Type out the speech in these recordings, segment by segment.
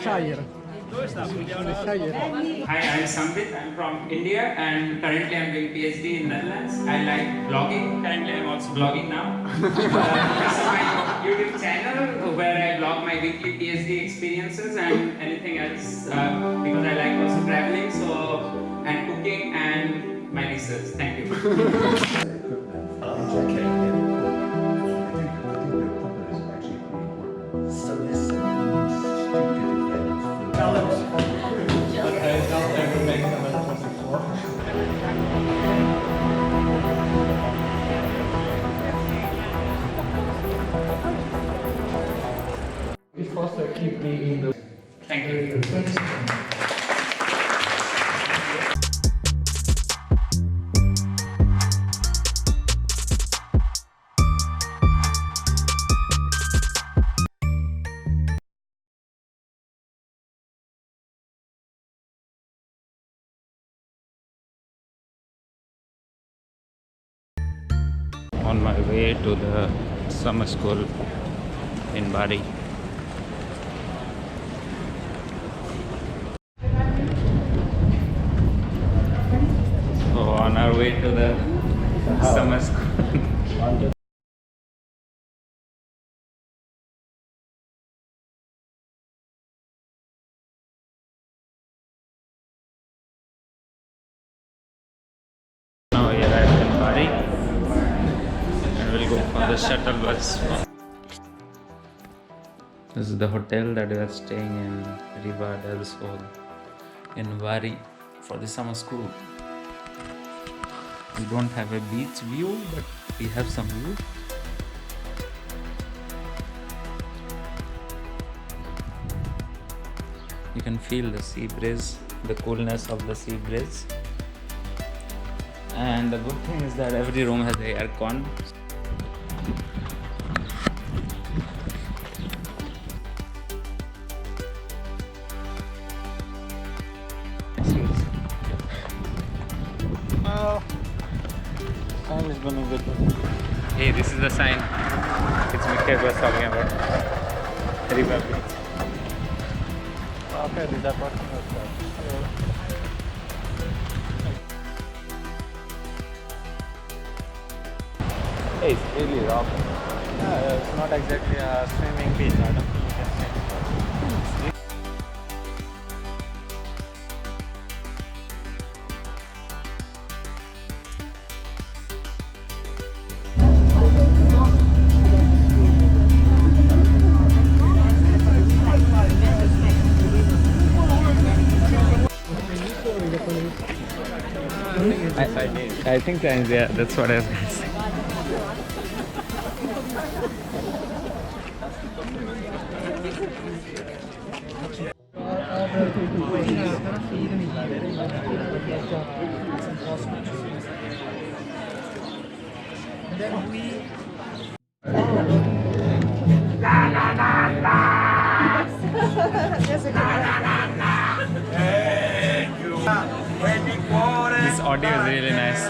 Shire. Shire. Hi, I'm Sambit. I'm from India and currently I'm doing PhD in Netherlands. I like blogging. Currently I'm also blogging now. This is my YouTube channel where I blog my weekly PhD experiences and anything else because I like also traveling and cooking and my research. Thank you. Okay. So there's some stupid event. Okay, don't ever make them as 24. It's supposed to keep me in the... Thank you. On my way to the summer school in Bari. So on our way to the summer school. Now we arrived in Bari and we'll go for the shuttle bus. This is the hotel that we are staying in, Riva del Sol in Bari for the summer school. We don't have a beach view, but we have some view. You can feel the sea breeze, the coolness of the sea breeze. And the good thing is that every room has air con. Oh, time is going good. Hey, this is the sign. It's Mikhail was talking about River Beach. Okay, these are personal stuff. Hey, it's really rough. Yeah, it's not exactly a swimming beach. I don't think you can swim. I think yeah, that's what I was gonna say. This audio is really nice.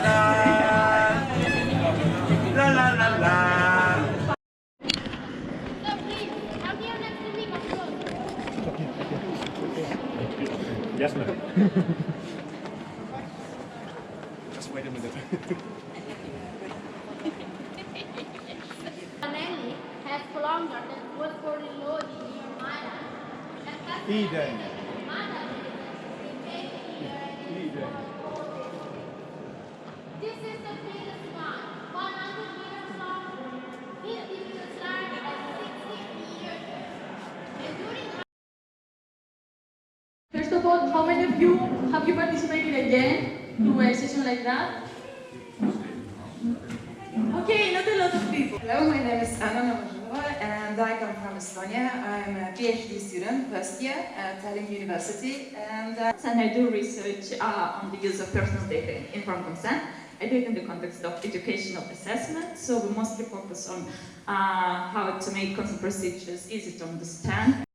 Yes, ma'am. Just wait a minute. Anelli has longer than was for the Lord in your mind. Eden. This is the biggest one, 100 meters long, 50 meters long, and 60 meters. And during First of all, how many of you have you participated again to a session like that? Okay, not a lot of people. Hello, my name is Anna Novozhova and I come from Estonia. I'm a PhD student, first year at Tallinn University. And I do research on the use of personal data in informed consent. I do it in the context of educational assessment, so we mostly focus on how to make consent procedures easy to understand.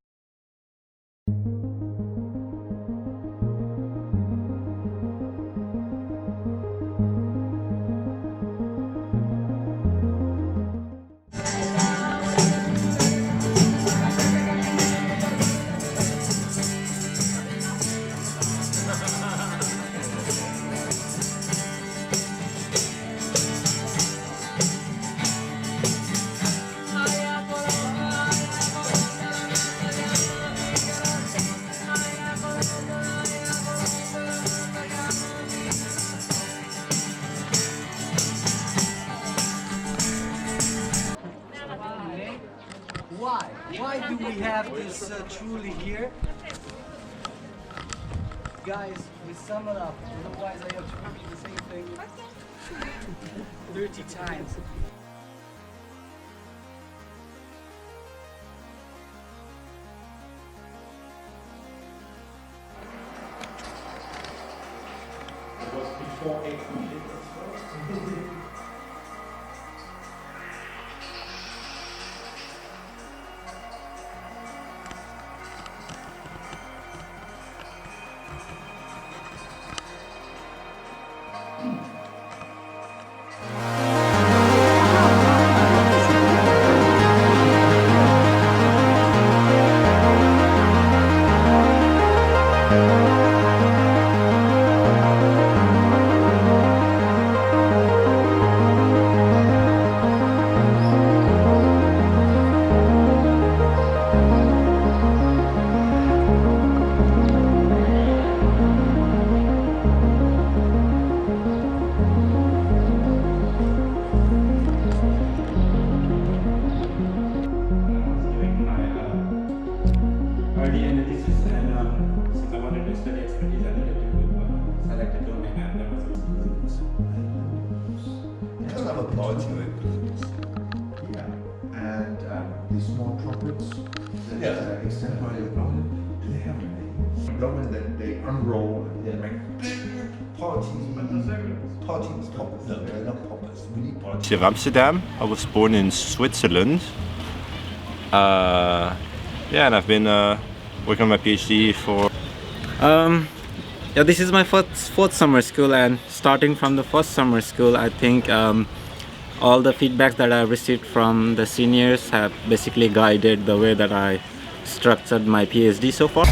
do we have this truly here? Guys, we sum it up. Otherwise, I have to repeat the same thing 30 times. It was before 800 as well. Early analysis and since I wanted to study expertise analytical, selected domain and there was Because I'm applied to it because Yeah, and the small trumpets that Yeah. extend by the blown, do they have a name? Blown that they unroll and they make parties poppers. No, they're not poppers. We need parties. Of Amsterdam. I was born in Switzerland. Yeah, and I've been working on my PhD for. Yeah, this is my fourth summer school, and starting from the first summer school, I think all the feedbacks that I've received from the seniors have basically guided the way that I structured my PhD so far.